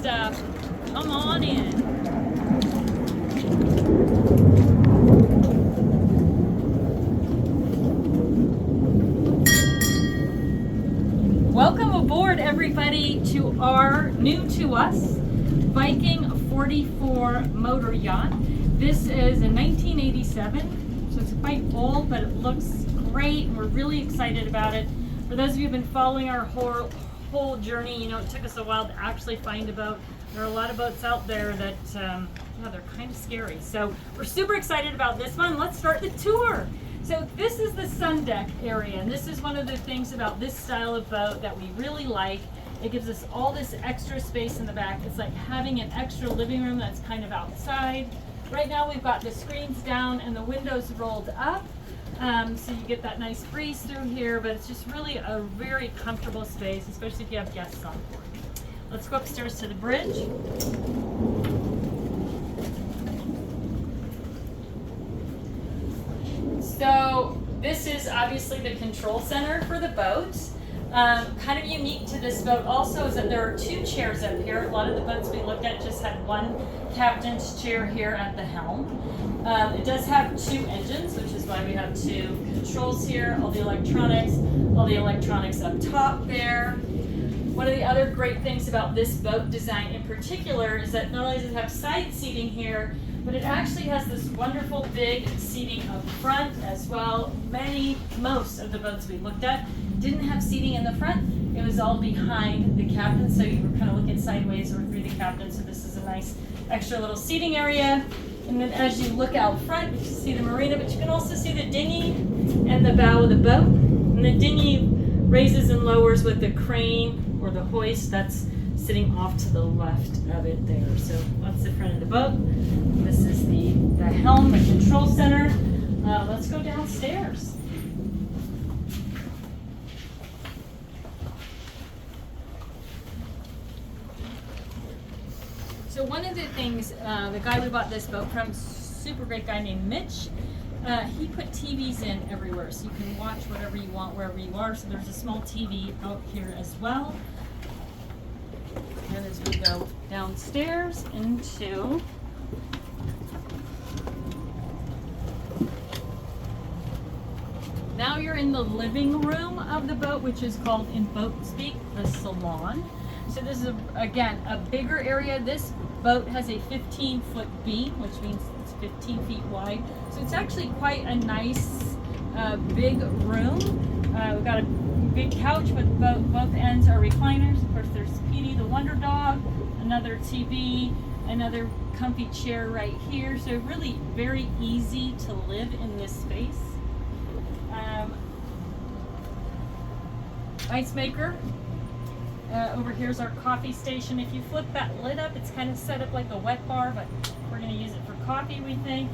stuff. Come on in. Welcome aboard, everybody, to our new to us Viking 44 Motor Yacht. This is a 1987, so it's quite old, but it looks great, and we're really excited about it. For those of you who've been following our whole journey, you know, it took us a while to actually find a boat. There are a lot of boats out there that, yeah, they're kind of scary. So we're super excited about this one. Let's start the tour. So this is the sun deck area, and this is one of the things about this style of boat that we really like. It gives us all this extra space in the back. It's like having an extra living room that's kind of outside. Right now we've got the screens down and the windows rolled up. So you get that nice breeze through here, but it's just really a very comfortable space, especially if you have guests on board. Let's go upstairs to the bridge. So this is obviously the control center for the boat. Kind of unique to this boat also is that there are two chairs up here. A lot of the boats we looked at just had one captain's chair here at the helm. It does have two engines, which is why we have two controls here. All the electronics up top there. One of the other great things about this boat design in particular is that not only does it have side seating here, but it actually has this wonderful big seating up front as well. Most of the boats we looked at didn't have seating in the front. It was all behind the captain, so you were kind of looking sideways or through the captain. So this is a nice extra little seating area. And then as you look out front, you can see the marina, but you can also see the dinghy and the bow of the boat. And the dinghy raises and lowers with the crane or the hoist that's sitting off to the left of it there. So that's the front of the boat. This is the helm, the control center. Let's go downstairs. So one of the things, the guy we bought this boat from, super great guy named Mitch, he put TVs in everywhere, so you can watch whatever you want wherever you are. So there's a small TV out here as well. And as we go downstairs into now you're in the living room of the boat, which is called in boat speak the salon. So this is again a bigger area. This boat has a 15-foot beam, which means it's 15 feet wide. So it's actually quite a nice big room. We've got a big couch, but both ends are recliners. Of course, there's Petey the Wonder Dog, another TV, another comfy chair right here. So really very easy to live in this space. Ice maker. Over here is our coffee station. If you flip that lid up, it's kind of set up like a wet bar, but we're going to use it for coffee, we think.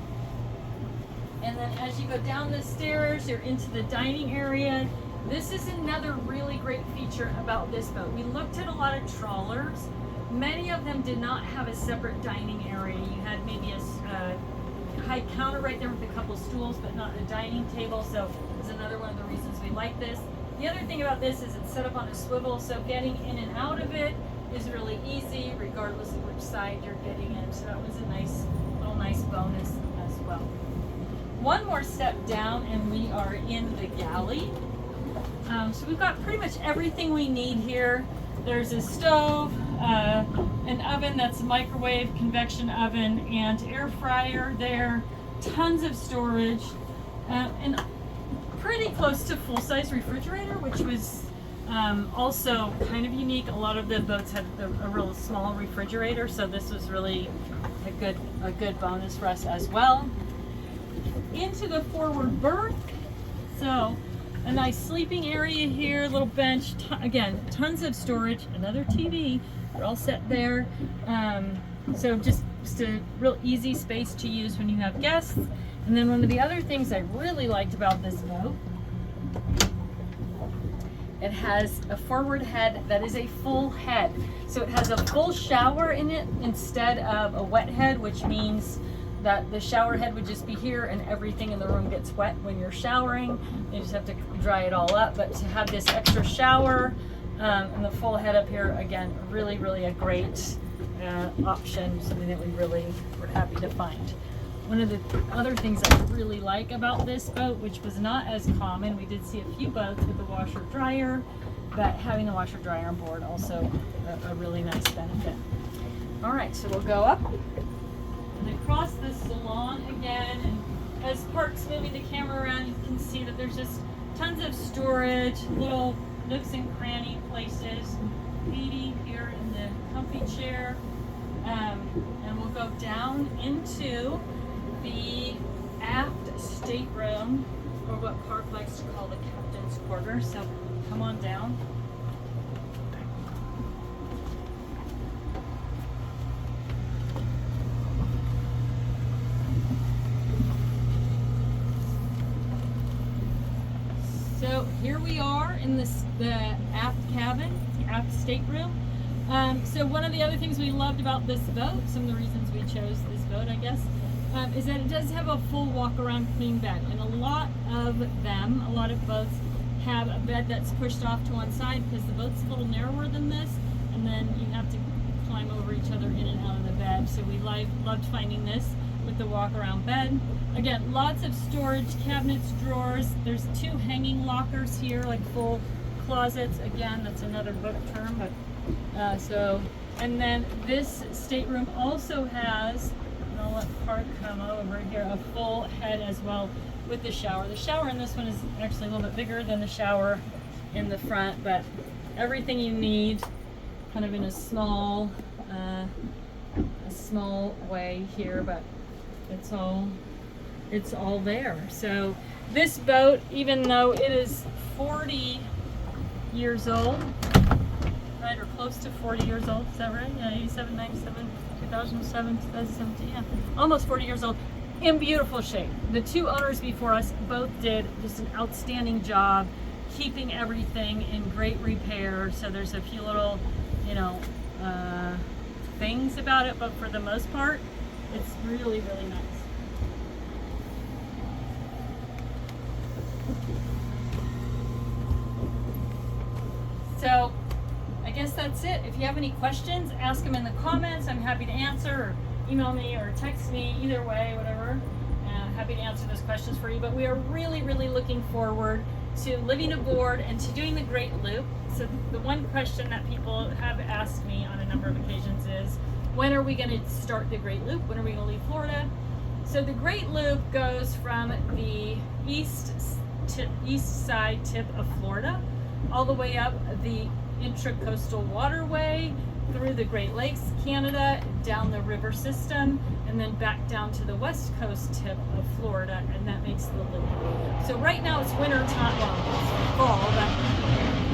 And then as you go down the stairs, you're into the dining area. This is another really great feature about this boat. We looked at a lot of trawlers. Many of them did not have a separate dining area. You had maybe a high counter right there with a couple stools, but not a dining table. So it's another one of the reasons we like this. The other thing about this is it's set up on a swivel, so getting in and out of it is really easy, regardless of which side you're getting in. So that was a nice bonus as well. One more step down, and we are in the galley. So we've got pretty much everything we need here. There's a stove, an oven that's a microwave, convection oven, and air fryer there. Tons of storage, and pretty close to full-size refrigerator, which was also kind of unique. A lot of the boats had a real small refrigerator, so this was really a good bonus for us as well. Into the forward berth, so a nice sleeping area here, little bench, again, tons of storage, another TV, we're all set there. So just a real easy space to use when you have guests. And then one of the other things I really liked about this boat, it has a forward head that is a full head. So it has a full shower in it instead of a wet head, which means that the shower head would just be here and everything in the room gets wet when you're showering. You just have to dry it all up. But to have this extra shower, And the full head up here, again, really, really a great option, something that we really were happy to find. One of the other things I really like about this boat, which was not as common, we did see a few boats with the washer dryer, but having the washer dryer on board also a really nice benefit. All right, so we'll go up and across the salon again, and as Park's moving the camera around, you can see that there's just tons of storage, little nooks and cranny places. Edie here in the comfy chair, and we'll go down into the aft stateroom, or what Park likes to call the captain's quarter. So come on down. So here we are in the aft cabin, the aft stateroom. So one of the other things we loved about this boat, some of the reasons we chose this boat, I guess, is that it does have a full walk-around queen bed. And a lot of boats have a bed that's pushed off to one side because the boat's a little narrower than this, and then you have to climb over each other in and out of the bed. So we loved finding this with the walk-around bed. Again, lots of storage, cabinets, drawers. There's 2 hanging lockers here, like full closets. Again, that's another boat term, but and then this stateroom also has, and I'll let Park come over here, a full head as well with the shower. The shower in this one is actually a little bit bigger than the shower in the front, but everything you need kind of in a small way here, but it's all there. So this boat, even though it is 40 years old, right, or close to 40 years old, is that right? Yeah, 87, 97, 2007, 2017, yeah, almost 40 years old, in beautiful shape. The 2 owners before us both did just an outstanding job keeping everything in great repair. So there's a few little, things about it, but for the most part, it's really, really nice. So I guess that's it. If you have any questions, ask them in the comments. I'm happy to answer, or email me or text me, either way, whatever. Happy to answer those questions for you. But we are really, really looking forward to living aboard and to doing the Great Loop. So the one question that people have asked me on a number of occasions is, when are we going to start the Great Loop? When are we going to leave Florida? So the Great Loop goes from the east side tip of Florida all the way up the Intracoastal Waterway, through the Great Lakes, Canada, down the river system, and then back down to the west coast tip of Florida, and that makes the loop. So right now it's winter time, well, it's fall, but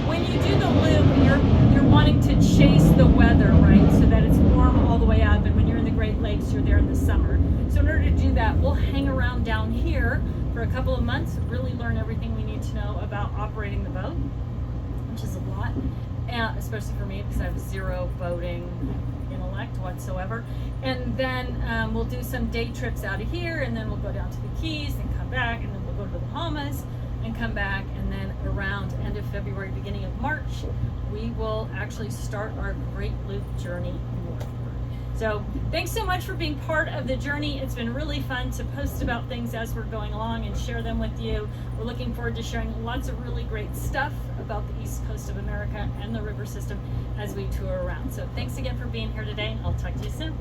when you do the loop, you're wanting to chase the weather, right, so that it's warm all the way up, and when you're in the Great Lakes, you're there in the summer. So in order to do that, we'll hang around down here for a couple of months, really learn everything we need to know about operating the boat, which is a lot, and especially for me because I have 0 boating intellect whatsoever. And then we'll do some day trips out of here, and then we'll go down to the Keys and come back, and then we'll go to the Bahamas and come back, and then around end of February, beginning of March, we will actually start our Great Loop journey northward. So thanks so much for being part of the journey. It's been really fun to post about things as we're going along and share them with you. We're looking forward to sharing lots of really great stuff about the East Coast of America and the river system as we tour around. So thanks again for being here today. I'll talk to you soon.